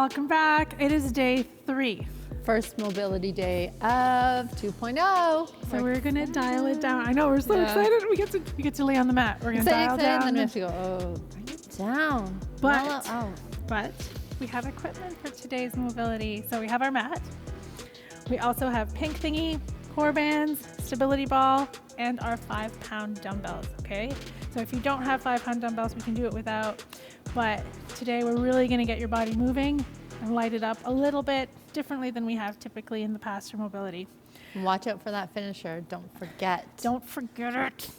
welcome back. It is day 3. First mobility day of 2.0. So we're gonna dial it down. I know, we're so excited. We get to lay on the mat. We're gonna dial down. And then we have to go, bring it down. But we have equipment for today's mobility. So we have our mat. We also have pink thingy, core bands, stability ball, and our 5-pound dumbbells, okay? So if you don't have 5-pound dumbbells, we can do it without. But today we're really gonna get your body moving and light it up a little bit differently than we have typically in the past for mobility. Watch out for that finisher. Don't forget. Don't forget it.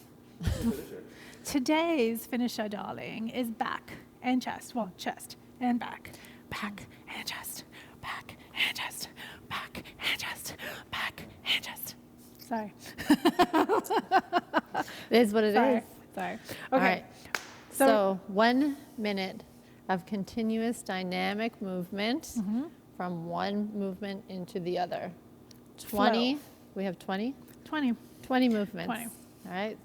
Today's finisher, darling, is back and chest. Well, chest and back. Back and chest. Back and chest. Back and chest. Back and chest. Sorry. It is what it is. Sorry. Okay. All right. So 1 minute of continuous dynamic movement from one movement into the other. 20. Flow. We have 20? 20. 20 movements. 20. All right.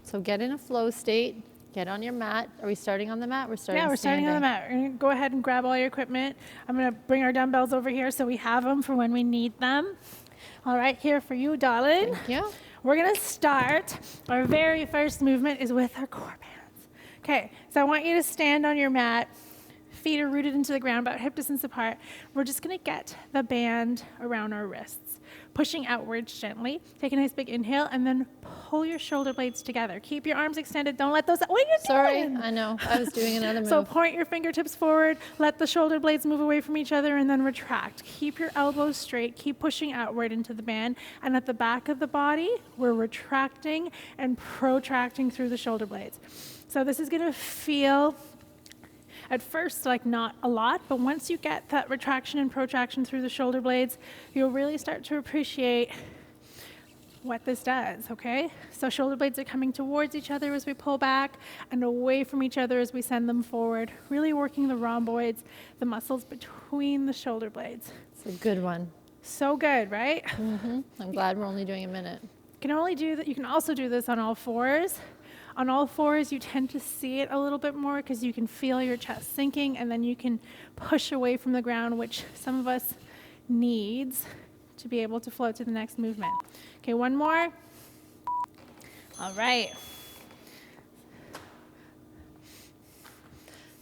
So get in a flow state. Get on your mat. Are we starting on the mat? We're starting we're starting on the mat. We're going to go ahead and grab all your equipment. I'm going to bring our dumbbells over here so we have them for when we need them. All right, here for you, darling. Thank you. We're going to start. Our very first movement is with our core bands. Okay, so I want you to stand on your mat. Feet are rooted into the ground, about hip distance apart. We're just going to get the band around our wrists, pushing outwards gently. Take a nice big inhale, and then pull your shoulder blades together. Keep your arms extended. Don't let those... What are you doing? Sorry, I know. I was doing another move. So point your fingertips forward. Let the shoulder blades move away from each other, and then retract. Keep your elbows straight. Keep pushing outward into the band. And at the back of the body, we're retracting and protracting through the shoulder blades. So this is going to feel... at first, like not a lot, but once you get that retraction and protraction through the shoulder blades, you'll really start to appreciate what this does, okay? So shoulder blades are coming towards each other as we pull back and away from each other as we send them forward, really working the rhomboids, the muscles between the shoulder blades. It's a good one. So good, right? I'm glad we're only doing a minute. You can also do this on all fours. On all fours, you tend to see it a little bit more because you can feel your chest sinking, and then you can push away from the ground, which some of us needs to be able to float to the next movement. Okay, one more. All right.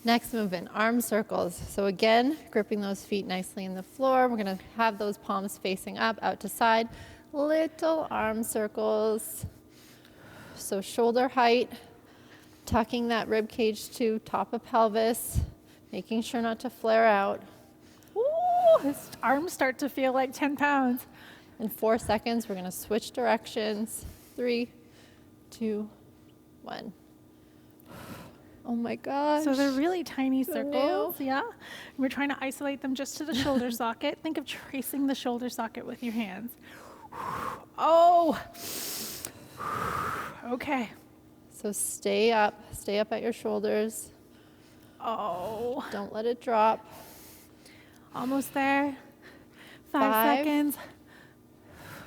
Next movement, arm circles. So again, gripping those feet nicely in the floor. We're going to have those palms facing up, out to side. Little arm circles. So shoulder height, tucking that rib cage to top of pelvis, making sure not to flare out. Ooh, his arms start to feel like 10 pounds. In 4 seconds, we're going to switch directions. 3, 2, 1. Oh my gosh. So they're really tiny circles, yeah? We're trying to isolate them just to the shoulder socket. Think of tracing the shoulder socket with your hands. Oh! Okay. So stay up at your shoulders. Oh. Don't let it drop. Almost there. 5 seconds.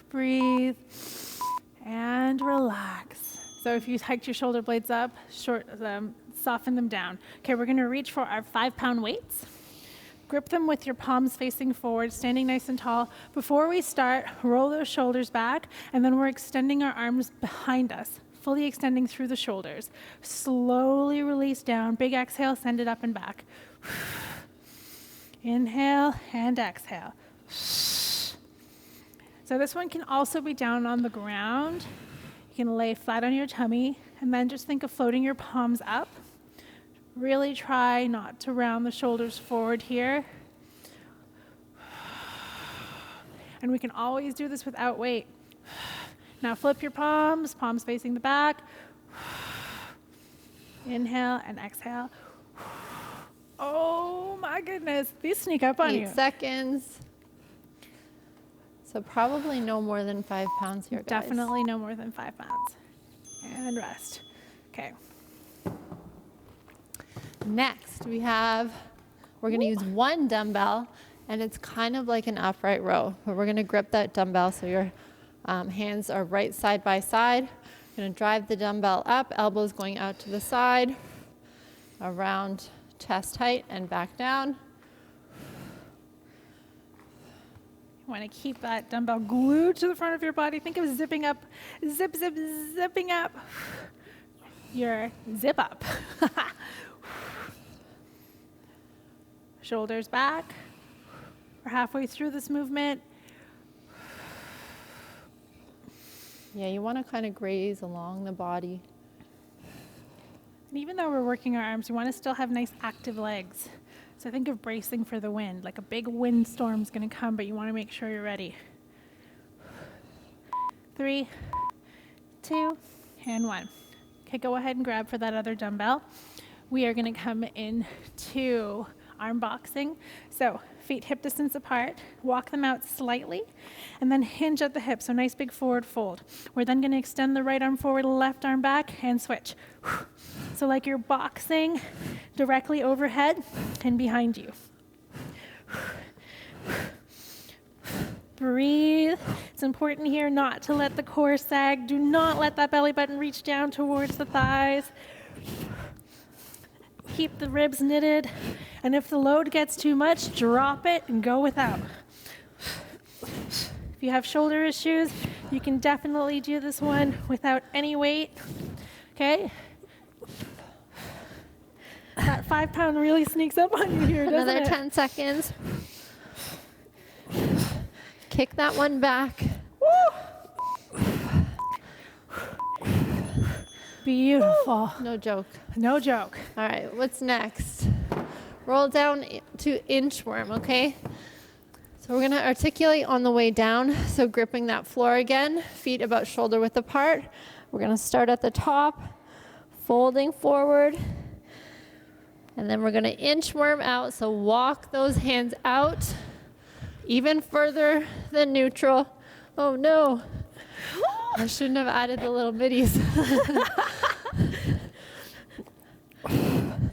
Breathe. And relax. So if you hiked your shoulder blades up, soften them down. Okay, we're going to reach for our 5-pound weights. Grip them with your palms facing forward, standing nice and tall. Before we start, roll those shoulders back, and then we're extending our arms behind us, fully extending through the shoulders. Slowly release down. Big exhale, send it up and back. Inhale and exhale. So this one can also be down on the ground. You can lay flat on your tummy, and then just think of floating your palms up. Really try not to round the shoulders forward here. And we can always do this without weight. Now flip your palms, palms facing the back. Inhale and exhale. Oh my goodness, these sneak up on you. 8 seconds. So probably no more than 5 pounds here, guys. Definitely no more than 5 pounds. And rest. Okay. Next, we're going to use one dumbbell, and it's kind of like an upright row. But we're going to grip that dumbbell so your hands are right side by side. We're going to drive the dumbbell up, elbows going out to the side, around chest height and back down. You want to keep that dumbbell glued to the front of your body. Think of zipping up, zipping up your zip up. Shoulders back. We're halfway through this movement. Yeah, you want to kind of graze along the body. And even though we're working our arms, you want to still have nice active legs. So think of bracing for the wind. Like a big windstorm's going to come, but you want to make sure you're ready. 3, 2, and 1. Okay, go ahead and grab for that other dumbbell. We are going to come into arm boxing. So feet hip distance apart, walk them out slightly, and then hinge at the hip. So nice big forward fold. We're then going to extend the right arm forward, left arm back, and switch. So like you're boxing directly overhead and behind you. Breathe. It's important here not to let the core sag. Do not let that belly button reach down towards the thighs. Keep the ribs knitted. And if the load gets too much, drop it and go without. If you have shoulder issues, you can definitely do this one without any weight. Okay? That 5-pound really sneaks up on you here, doesn't it? Another 10 seconds. Kick that one back. Woo! Beautiful. No joke. No joke. All right, what's next? Roll down to inchworm, okay? So we're going to articulate on the way down. So gripping that floor again, feet about shoulder width apart. We're going to start at the top, folding forward. And then we're going to inchworm out. So walk those hands out even further than neutral. Oh no. I shouldn't have added the little bitties.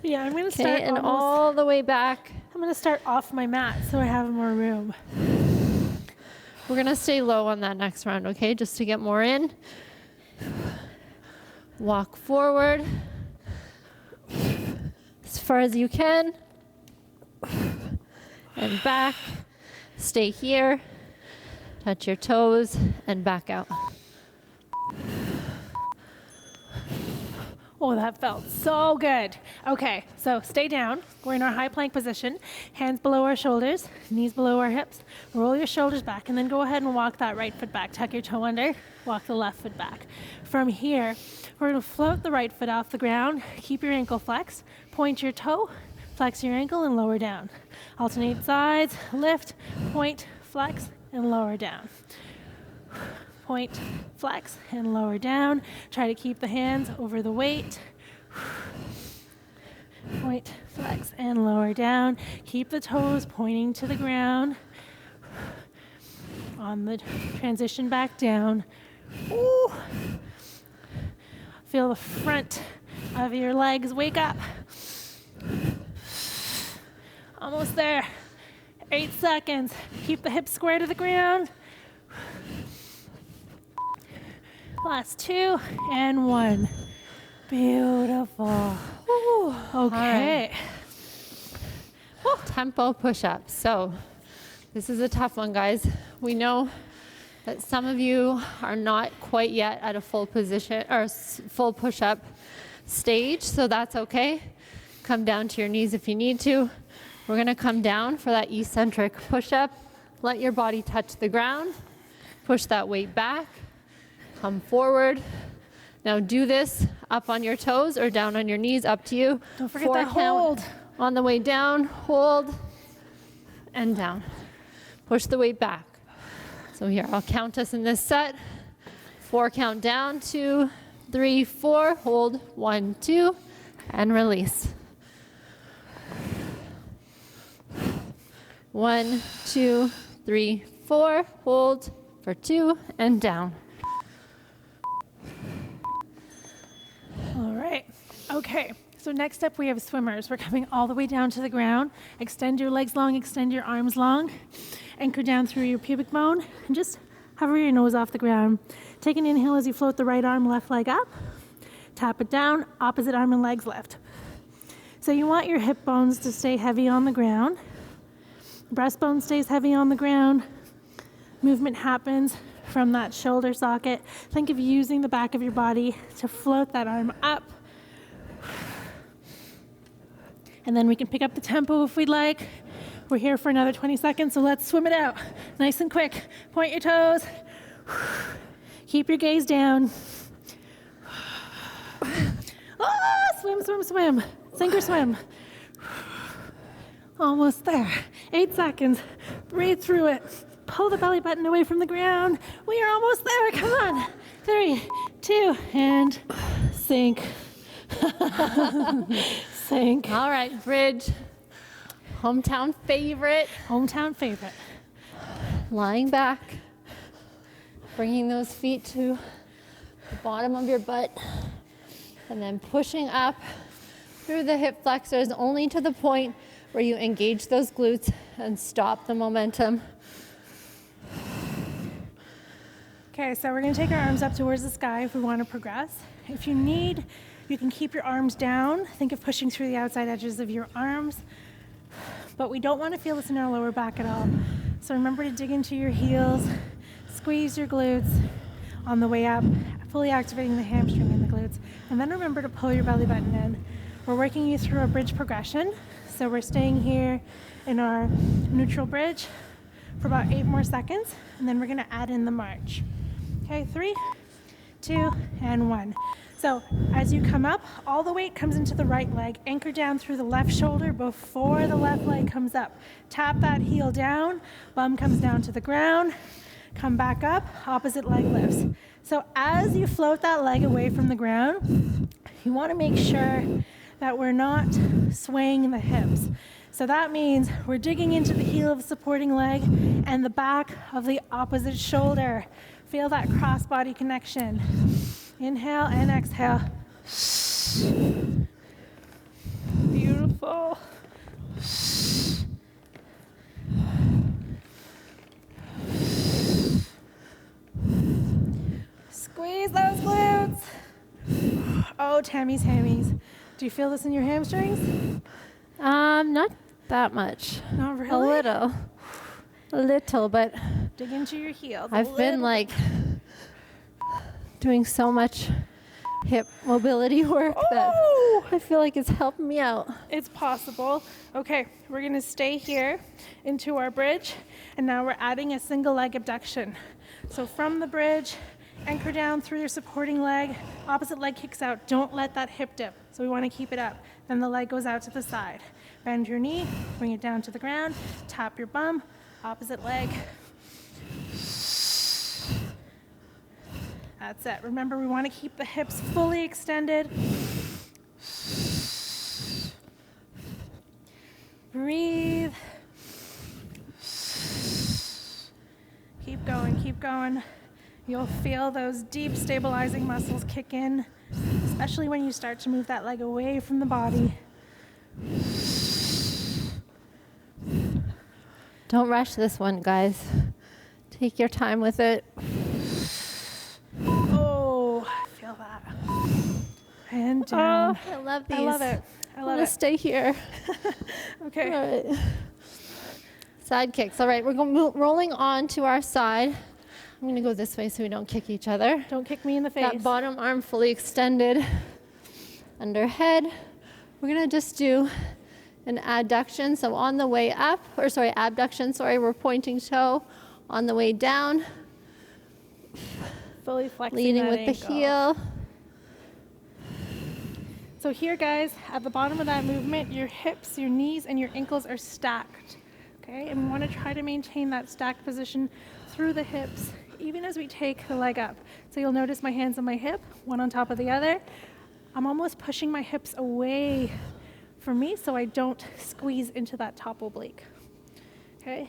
Yeah, I'm going to start And all the way back. I'm going to start off my mat so I have more room. We're going to stay low on that next round, okay? Just to get more in. Walk forward as far as you can. And back. Stay here. Touch your toes and back out. Oh, that felt so good. Okay, so stay down. We're in our high plank position. Hands below our shoulders, knees below our hips. Roll your shoulders back and then go ahead and walk that right foot back. Tuck your toe under, walk the left foot back. From here, we're going to float the right foot off the ground. Keep your ankle flexed. Point your toe, flex your ankle and lower down. Alternate sides, lift, point, flex, and lower down. Point, flex, and lower down. Try to keep the hands over the weight. Point, flex, and lower down. Keep the toes pointing to the ground. On the transition back down. Ooh. Feel the front of your legs wake up. Almost there. 8 seconds. Keep the hips square to the ground. Last 2 and 1. Beautiful. Ooh, Okay. Tempo push-ups. So this is a tough one, guys. We know that some of you are not quite yet at a full position or full push-up stage, so that's okay. Come down to your knees if you need to. We're going to come down for that eccentric push-up. Let your body touch the ground. Push that weight back. Come forward. Now do this up on your toes or down on your knees, up to you. Don't forget 4 that hold. count on the way down, hold, and down. Push the weight back. So here, I'll count us in this set. 4 count down, 2, 3, 4, hold, 1, 2, and release. 1, 2, 3, 4, hold for 2, and down. All right. Okay. So next up we have swimmers. We're coming all the way down to the ground. Extend your legs long, extend your arms long. Anchor down through your pubic bone and just hover your nose off the ground. Take an inhale as you float the right arm, left leg up. Tap it down, opposite arm and legs lift. So you want your hip bones to stay heavy on the ground. Breastbone stays heavy on the ground. movement happens from that shoulder socket. Think of using the back of your body to float that arm up. And then we can pick up the tempo if we'd like. We're here for another 20 seconds, so let's swim it out. Nice and quick. Point your toes. Keep your gaze down. Swim, swim, swim. Sink or swim. Almost there. 8 seconds. Breathe through it. Pull the belly button away from the ground. We are almost there. Come on. 3, 2, and sink. Sink. All right, bridge. Hometown favorite. Hometown favorite. Lying back. Bringing those feet to the bottom of your butt. And then pushing up through the hip flexors only to the point where you engage those glutes and stop the momentum. Okay, so we're going to take our arms up towards the sky if we want to progress. If you need, you can keep your arms down. Think of pushing through the outside edges of your arms. But we don't want to feel this in our lower back at all. So remember to dig into your heels, squeeze your glutes on the way up, fully activating the hamstring and the glutes. And then remember to pull your belly button in. We're working you through a bridge progression. So we're staying here in our neutral bridge for about 8 more seconds, and then we're going to add in the march. Okay, 3, 2, and 1. So as you come up, all the weight comes into the right leg. Anchor down through the left shoulder before the left leg comes up. Tap that heel down, bum comes down to the ground, come back up, opposite leg lifts. So as you float that leg away from the ground, you want to make sure that we're not swaying the hips. So that means we're digging into the heel of the supporting leg and the back of the opposite shoulder. Feel that cross-body connection. Inhale and exhale. Beautiful. Squeeze those glutes. Oh, Tammy's hammies. Do you feel this in your hamstrings? Not that much. Not really? A little, but Dig into your heels. I've been like doing so much hip mobility work that I feel like it's helping me out. It's possible. Okay, we're gonna stay here into our bridge, and now we're adding a single leg abduction. So from the bridge, anchor down through your supporting leg, opposite leg kicks out. Don't let that hip dip. So we wanna keep it up. Then the leg goes out to the side. Bend your knee, bring it down to the ground, tap your bum, opposite leg. That's it. Remember, we want to keep the hips fully extended. Breathe. Keep going, keep going. You'll feel those deep stabilizing muscles kick in, especially when you start to move that leg away from the body. Don't rush this one, guys. Take your time with it. Oh, I feel that. And down. Oh, I love these. I love it. I I'm love gonna it. stay here. Okay. All right. Side kicks. All right, we're going rolling on to our side. I'm gonna go this way so we don't kick each other. Don't kick me in the face. That bottom arm fully extended under head. We're gonna just do an adduction. So on the way up, abduction, we're pointing toe. On the way down, Fully flexing leading that with the ankle. heel. So here, guys, at the bottom of that movement, your hips, your knees, and your ankles are stacked. Okay, and we want to try to maintain that stacked position through the hips, even as we take the leg up. So you'll notice my hands on my hip, one on top of the other. I'm almost pushing my hips away from me so I don't squeeze into that top oblique. Okay.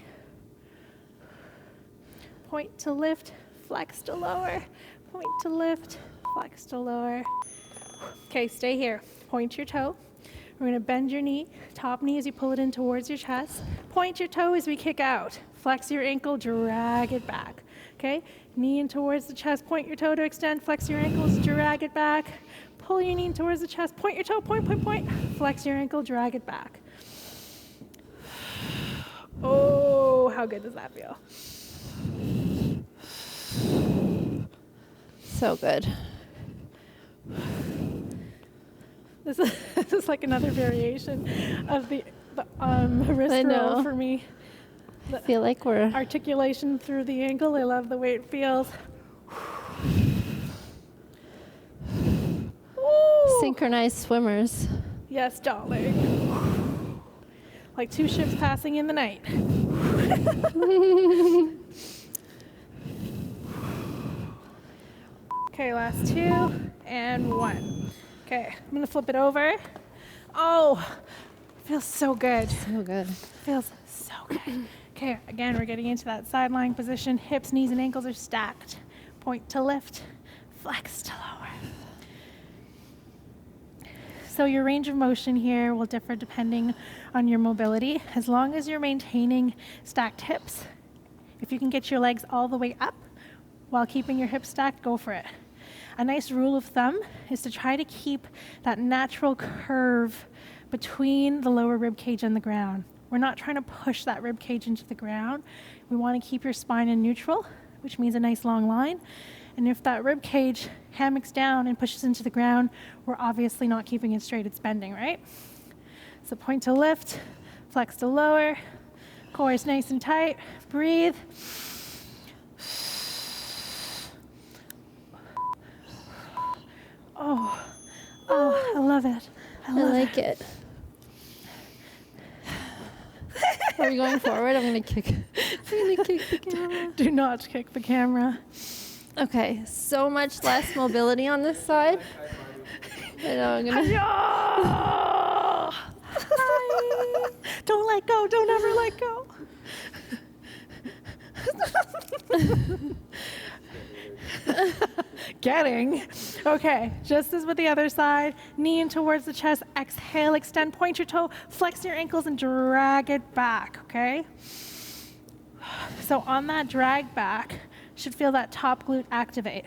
Point to lift, flex to lower. Point to lift, flex to lower. Okay, stay here. Point your toe. We're going to bend your knee, top knee as you pull it in towards your chest. Point your toe as we kick out. Flex your ankle, drag it back. Okay, knee in towards the chest. Point your toe to extend. Flex your ankles, drag it back. Pull your knee in towards the chest. Point your toe, point, point, point. Flex your ankle, drag it back. Oh, how good does that feel? So good. This is like another variation of the wrist I know. roll for me. I feel like we're Articulation through the ankle. I love the way it feels. Ooh. synchronized swimmers. Yes, darling. Like two ships passing in the night. Okay, last 2 and 1. Okay, I'm gonna flip it over. Oh, feels so good. So good. Feels so good. Okay, again, we're getting into that side lying position. Hips, knees, and ankles are stacked. Point to lift, flex to lower. So your range of motion here will differ depending on your mobility. As long as you're maintaining stacked hips, if you can get your legs all the way up while keeping your hips stacked, go for it. A nice rule of thumb is to try to keep that natural curve between the lower rib cage and the ground. We're not trying to push that rib cage into the ground. We want to keep your spine in neutral, which means a nice long line. And if that rib cage hammocks down and pushes into the ground, we're obviously not keeping it straight, it's bending, right? So point to lift, flex to lower, core is nice and tight, breathe. Oh, I love it. I like it. Are we going forward? I'm gonna kick the camera. Do not kick the camera. Okay, so much less mobility on this side. I know I'm gonna. Hi. Don't let go. Don't ever let go. Getting. Okay, just as with the other side, knee in towards the chest, exhale, extend, point your toe, flex your ankles and drag it back, okay? So on that drag back, should feel that top glute activate.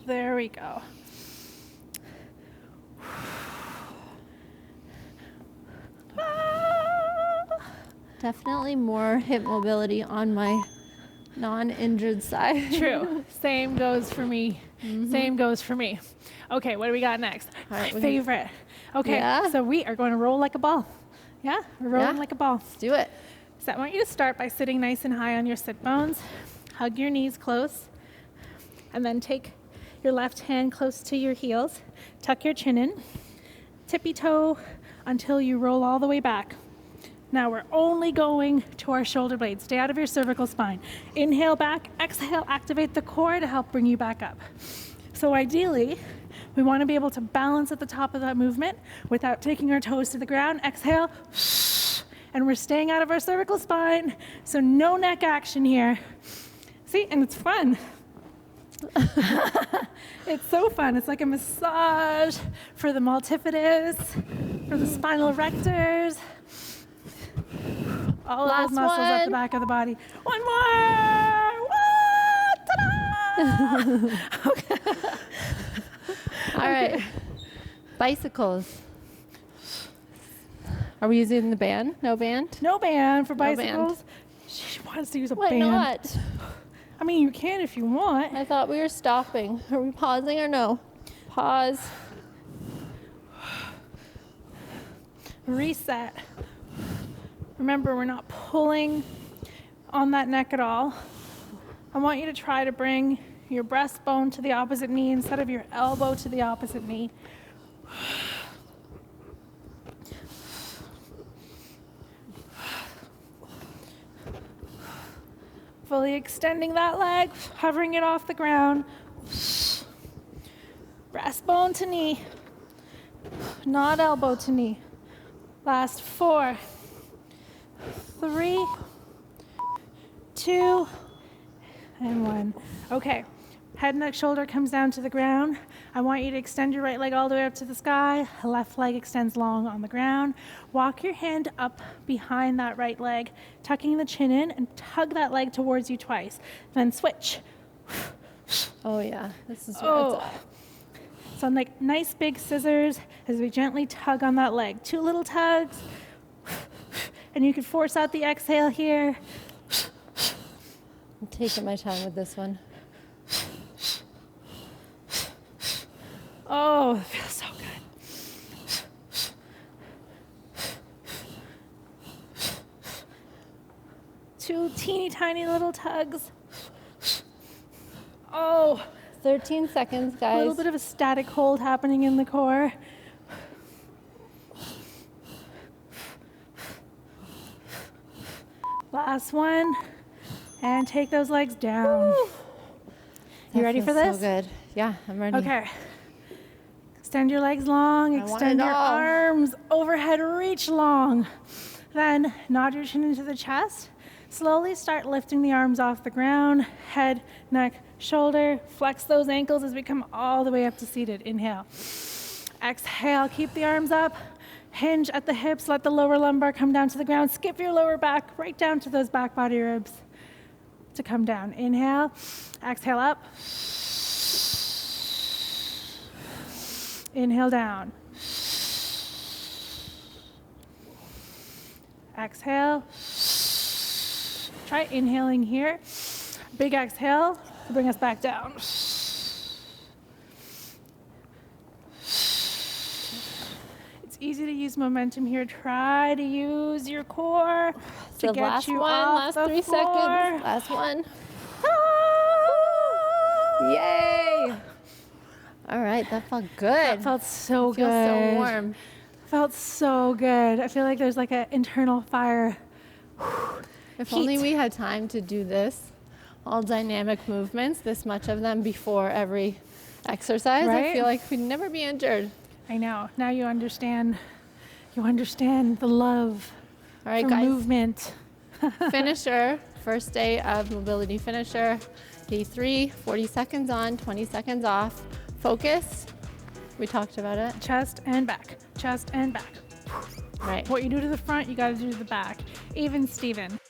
There we go. Definitely more hip mobility on my non-injured side. True. Same goes for me. Mm-hmm. Same goes for me. Okay, what do we got next? All right, my favorite. Okay, Yeah? so we are going to roll like a ball. Yeah? We're rolling like a ball. Let's do it. So I want you to start by sitting nice and high on your sit bones. Hug your knees close. And then take your left hand close to your heels. Tuck your chin in. Tippy toe until you roll all the way back. Now we're only going to our shoulder blades. Stay out of your cervical spine. Inhale back, exhale, activate the core to help bring you back up. So ideally, we want to be able to balance at the top of that movement without taking our toes to the ground. Exhale, and we're staying out of our cervical spine. So no neck action here. See, and it's fun. It's so fun. It's like a massage for the multifidus, for the spinal erectors. All of those muscles at the back of the body. One more! Woo! Ta-da! Okay. All right. Bicycles. Are we using the band? No band? No band for No band. bicycles. She wants to use a Why band. not? I mean, you can if you want. I thought we were stopping. Are we pausing or no? Pause. Reset. Remember, we're not pulling on that neck at all. I want you to try to bring your breastbone to the opposite knee instead of your elbow to the opposite knee. Fully extending that leg, hovering it off the ground. Breastbone to knee, not elbow to knee. Last 4, 3, 2, and 1. Okay, head, neck, shoulder comes down to the ground. I want you to extend your right leg all the way up to the sky. Left leg extends long on the ground. Walk your hand up behind that right leg, tucking the chin in, and tug that leg towards you twice. Then switch. Oh yeah, this is So like nice big scissors as we gently tug on that leg. 2 little tugs. And you can force out the exhale here. I'm taking my time with this one. Oh, it feels so good. Two teeny tiny little tugs. Oh, 13 seconds, a guys. little bit of a static hold happening in the core. Last one. And take those legs down. Woo. You That ready for feels this? So good. Yeah, I'm ready. Okay. Extend your legs long. I want Extend it your all. arms overhead. Reach long. Then nod your chin into the chest. Slowly start lifting the arms off the ground. Head, neck, shoulder. Flex those ankles as we come all the way up to seated. Inhale. Exhale. Keep the arms up. Hinge at the hips. Let the lower lumbar come down to the ground. Skip your lower back right down to those back body ribs to come down. Inhale. Exhale up. Inhale down. Exhale. Try inhaling here. Big exhale to bring us back down. It's easy to use momentum here. Try to use your core to The get last you one, off last the 3 floor. seconds. Last one. Ah! Yay! All right, that felt good. That felt so Feels good. so warm. Felt so good. I feel like there's like an internal fire. If Heat. only we had time to do this, all dynamic movements, this much of them before every exercise. I Right? feel like we'd never be injured. I know. Now you understand. You understand the love All right, for guys. movement. Finisher, first day of mobility finisher. Day 3, 40 seconds on, 20 seconds off. Focus. We talked about it. Chest and back. Chest and back. Right. What you do to the front, you got to do to the back. Even Steven.